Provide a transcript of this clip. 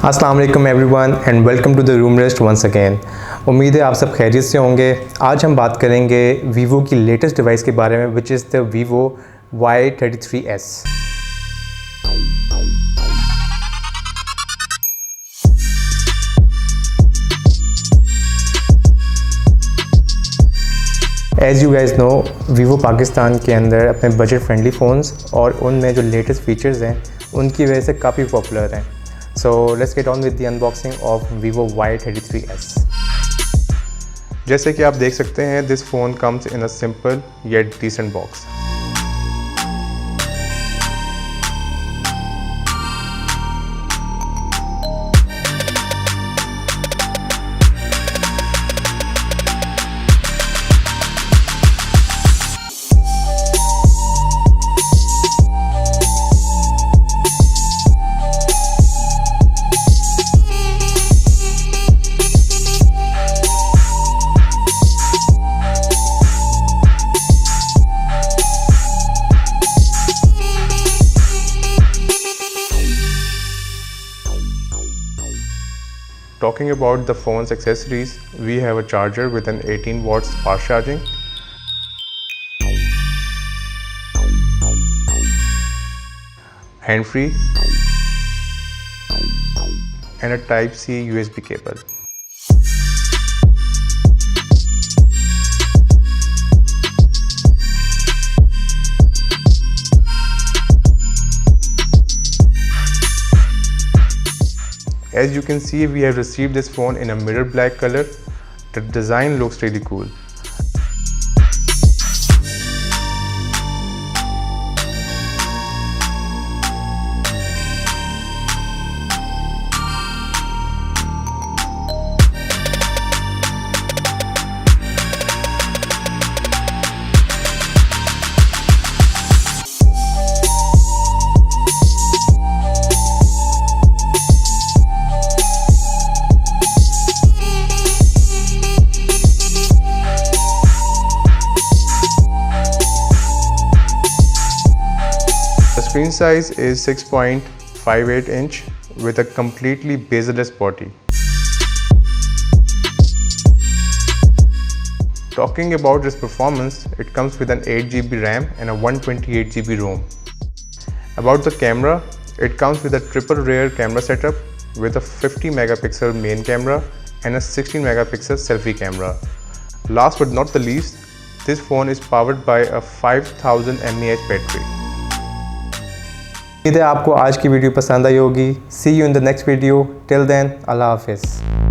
अस्सलाम वालेकुम everyone and welcome to the roomrest once again. उम्मीद है आप सब खैरियत से होंगे। आज हम बात करेंगे वीवो की लेटेस्ट डिवाइस के बारे में, which is the Vivo Y33s। As you guys know, Vivo Pakistan के अंदर अपने बजट फ्रेंडली फ़ोन्स और उनमें जो लेटेस्ट फ़ीचर्स हैं उनकी वजह से काफ़ी पॉपुलर हैं। So let's get on with the unboxing of Vivo Y33s। जैसे कि आप देख सकते हैं, this phone comes in a simple yet decent box। Talking about the phone's accessories, we have a charger with an 18 watts fast charging, hand-free, and a Type-C USB cable. As you can see, we have received this phone in a mirror black color. The design looks really cool. The screen size is 6.58 inch with a completely bezel-less body. Talking about its performance, it comes with an 8GB RAM and a 128GB ROM. About the camera, it comes with a triple rear camera setup with a 50 megapixel main camera and a 16 megapixel selfie camera. Last but not the least, this phone is powered by a 5000 mAh battery. उम्मीद है आपको आज की video पसंद आई होगी। See you in the next video. Till then, अल्लाह हाफिज़।